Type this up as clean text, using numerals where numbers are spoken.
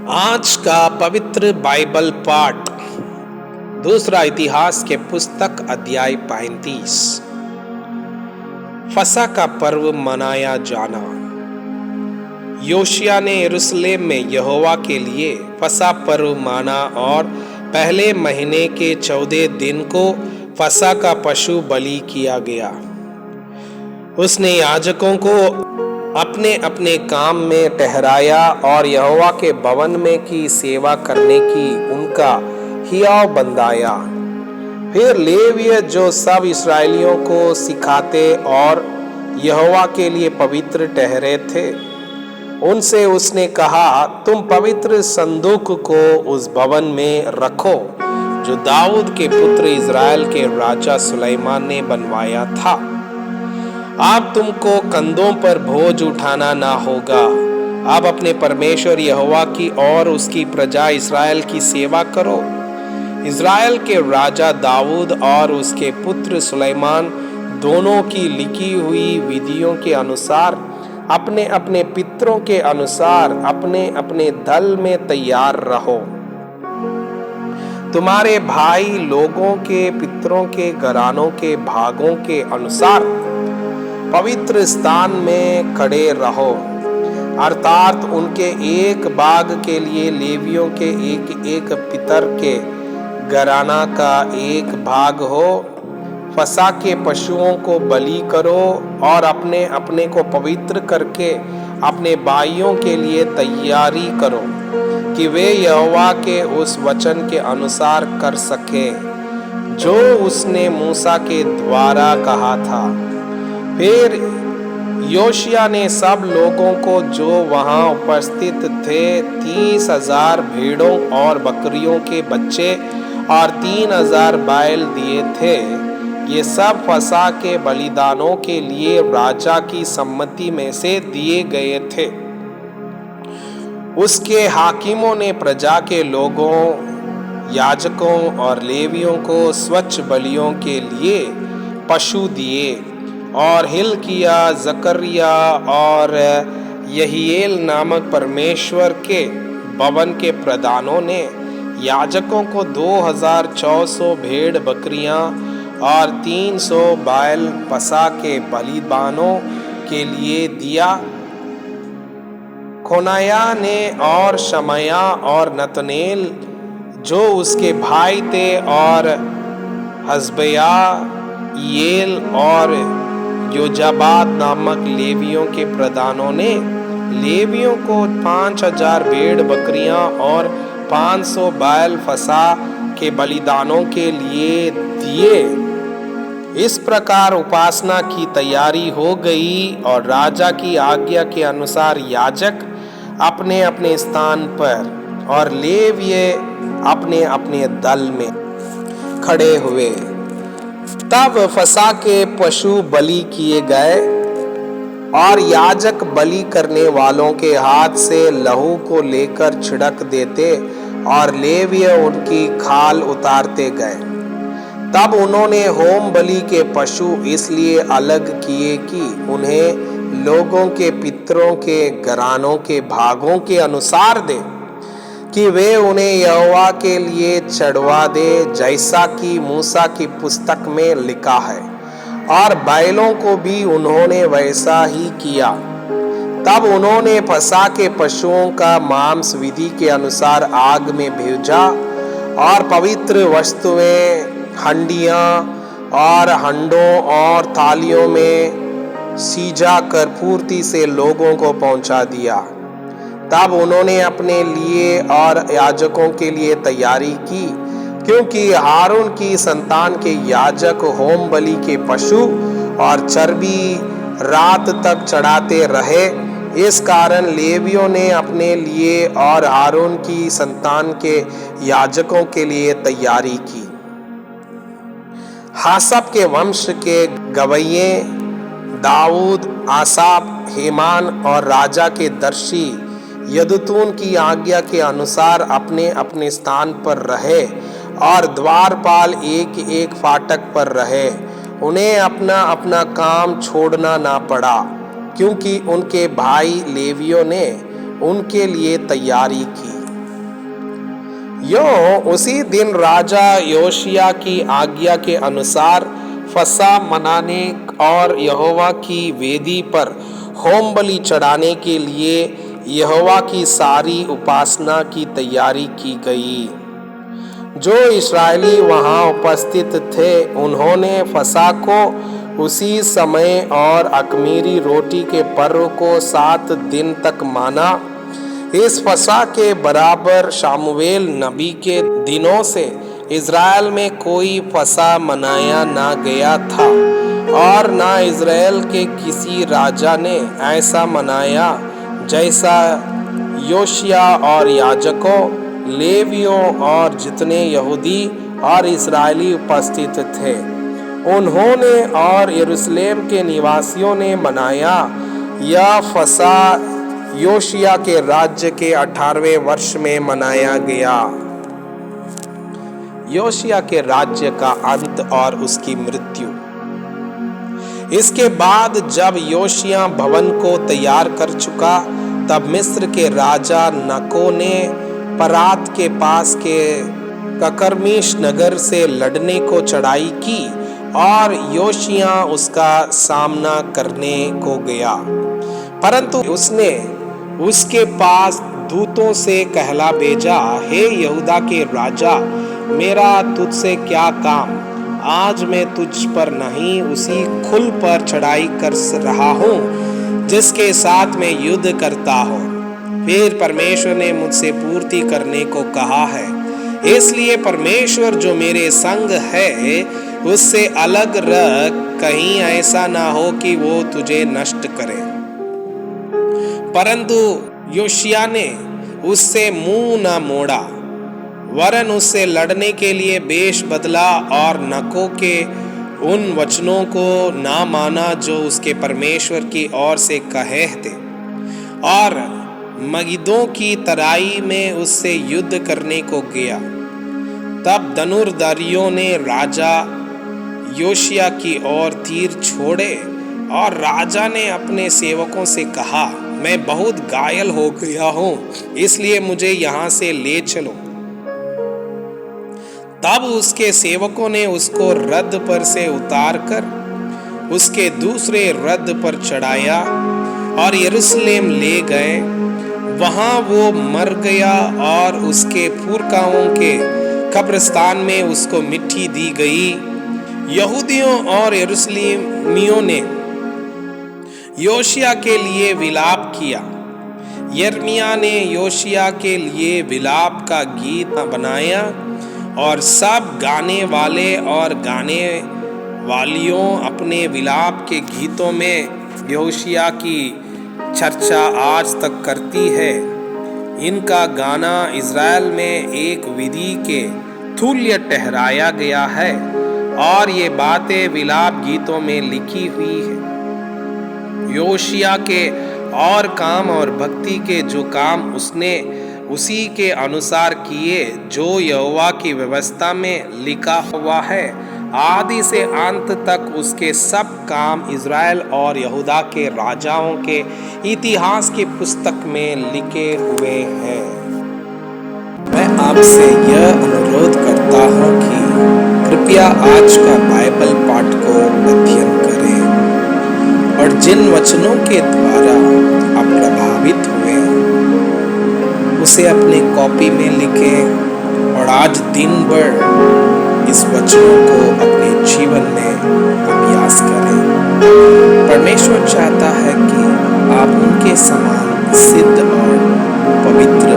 आज का पवित्र बाइबल पाठ दूसरा इतिहास के पुस्तक अध्याय 35। फसह का पर्व मनाया जाना। योशिया ने यरूशलेम में यहोवा के लिए फसह पर्व माना और पहले महीने के 14 दिन को फसह का पशु बलि किया गया। उसने याजकों को अपने अपने काम में ठहराया और यहोवा के भवन में की सेवा करने की उनका हियाव बंधाया। फिर लेवीय जो सब इस्राएलियों को सिखाते और यहोवा के लिए पवित्र ठहरे थे, उनसे उसने कहा, तुम पवित्र संदूक को उस भवन में रखो जो दाऊद के पुत्र इज़राइल के राजा सुलेमान ने बनवाया था। अब तुमको कंधों पर बोझ उठाना ना होगा। अब अपने परमेश्वर यहोवा की और उसकी प्रजा इस्राएल की सेवा करो। इस्राएल के राजा दाऊद और उसके पुत्र सुलेमान दोनों की लिखी हुई विधियों के अनुसार अपने अपने पितरों के अनुसार अपने अपने दल में तैयार रहो। तुम्हारे भाई लोगों के पितरों के घरानों के भागों के अनुसार पवित्र स्थान में खड़े रहो, अर्थात उनके एक भाग के लिए लेवियों के एक एक पितर के घराना का एक भाग हो। फसह के पशुओं को बलि करो और अपने अपने को पवित्र करके अपने भाइयों के लिए तैयारी करो कि वे यहोवा के उस वचन के अनुसार कर सके जो उसने मूसा के द्वारा कहा था। फिर योशिया ने सब लोगों को जो वहां उपस्थित थे 30,000 भेड़ों और बकरियों के बच्चे और 3,000 बैल दिए थे। ये सब फसह के बलिदानों के लिए राजा की सम्मति में से दिए गए थे। उसके हाकिमों ने प्रजा के लोगों, याजकों और लेवियों को स्वच्छ बलियों के लिए पशु दिए और हिल्किय्याह, जकरिया और यहीएल नामक परमेश्वर के भवन के प्रधानों ने याजकों को 2,400 भेड़ बकरियां और 300 बैल फसह के बलिदानों के लिए दिया। खोनाया ने और शमया और नतनेल जो उसके भाई थे और हसबया, येल और योजाबाद नामक लेवियों के प्रधानों ने लेवियों को 5,000 भेड़ बकरियां और 500 बैल फसह के बलिदानों के लिए दिए। इस प्रकार उपासना की तैयारी हो गई और राजा की आज्ञा के अनुसार याजक अपने अपने स्थान पर और लेवीय अपने अपने दल में खड़े हुए। तब फसह के पशु बलि किए गए और याजक बलि करने वालों के हाथ से लहू को लेकर छिड़क देते और लेवीय उनकी खाल उतारते गए। तब उन्होंने होम बलि के पशु इसलिए अलग किए कि उन्हें लोगों के पितरों के घरानों के भागों के अनुसार दे, कि वे उन्हें यहोवा के लिए चढ़वा दे, जैसा कि मूसा की पुस्तक में लिखा है। और बैलों को भी उन्होंने वैसा ही किया। तब उन्होंने फसह के पशुओं का मांस विधि के अनुसार आग में भेजा और पवित्र वस्तुएं, हंडियां और हंडों और थालियों में सीजा कर पूर्ति से लोगों को पहुंचा दिया। तब उन्होंने अपने लिए और याजकों के लिए तैयारी की, क्योंकि हारून की संतान के याजक होम बलि के पशु और चर्बी रात तक चढ़ाते रहे। इस कारण लेवियों ने अपने लिए और हारून की संतान के याजकों के लिए तैयारी की। हासब के वंश के गवैये दाऊद, आसाप, हेमान और राजा के दर्शी यदुतून की आज्ञा के अनुसार अपने अपने स्थान पर रहे और द्वारपाल एक एक फाटक पर रहे। उन्हें अपना अपना काम छोड़ना ना पड़ा, क्योंकि उनके भाई लेवियों ने उनके लिए तैयारी की। यो उसी दिन राजा योशिया की आज्ञा के अनुसार फसह मनाने और यहोवा की वेदी पर होम बलि चढ़ाने के लिए यहोवा की सारी उपासना की तैयारी की गई। जो इस्राएली वहां उपस्थित थे उन्होंने फसह को उसी समय और अख़मीरी रोटी के पर्व को 7 दिन तक माना। इस फसह के बराबर शामुएल नबी के दिनों से इज़राइल में कोई फसह मनाया ना गया था और ना इज़राइल के किसी राजा ने ऐसा मनाया जैसा योशिया और याजकों, लेवियों और जितने यहूदी और इस्राएली उपस्थित थे उन्होंने और यरूशलेम के निवासियों ने मनाया। यह फसह योशिया के राज्य के 18वें वर्ष में मनाया गया। योशिया के राज्य का अंत और उसकी मृत्यु। इसके बाद जब योशिया भवन को तैयार कर चुका तब मिस्र के राजा नको ने परात के पास के ककरमीश नगर से लड़ने को चढ़ाई की और योशिया उसका सामना करने को गया, परंतु उसने उसके पास दूतों से कहला भेजा, हे यहूदा के राजा, मेरा तुझसे क्या काम? आज मैं तुझ पर नहीं उसी खुल पर चढ़ाई कर रहा हूँ जिसके साथ मैं युद्ध करता हूँ। फिर परमेश्वर ने मुझसे पूर्ति करने को कहा है, इसलिए परमेश्वर जो मेरे संग है उससे अलग रख, कहीं ऐसा ना हो कि वो तुझे नष्ट करे। परंतु योशिया ने उससे मुंह न मोड़ा, वरन उससे लड़ने के लिए वेश बदला और नको के उन वचनों को ना माना जो उसके परमेश्वर की ओर से कहे थे, और मगिदों की तराई में उससे युद्ध करने को गया। तब धनुर्धारियों ने राजा योशिया की ओर तीर छोड़े और राजा ने अपने सेवकों से कहा, मैं बहुत घायल हो गया हूँ, इसलिए मुझे यहाँ से ले चलो। तब उसके सेवकों ने उसको रथ पर से उतार कर उसके दूसरे रथ पर चढ़ाया और यरूशलेम ले गए। वहां वो मर गया और उसके पुरखाओं के कब्रिस्तान में उसको मिट्टी दी गई। यहूदियों और यरूशलेमियों ने योशिया के लिए विलाप किया। यिर्मयाह ने योशिया के लिए विलाप का गीत बनाया और सब गाने वाले और गाने वालियों अपने विलाप के गीतों में योशिया की चर्चा आज तक करती है। इनका गाना इज़राइल में एक विधि के तुल्य ठहराया गया है और ये बातें विलाप गीतों में लिखी हुई है। योशिया के और काम और भक्ति के जो काम उसने उसी के अनुसार किए जो यहोवा की व्यवस्था में लिखा हुआ है, आदि से अंत तक उसके सब काम इज़राइल और यहूदा के राजाओं के इतिहास की पुस्तक में लिखे हुए हैं। मैं आपसे यह अनुरोध करता हूँ कि कृपया आज का बाइबल पाठ को अध्ययन करें और जिन वचनों के द्वारा आप प्रभावित हुए उसे अपने कॉपी में लिखें और आज दिन भर इस वचनों को अपने जीवन में अभ्यास करें। परमेश्वर चाहता है कि आप उनके समान सिद्ध और पवित्र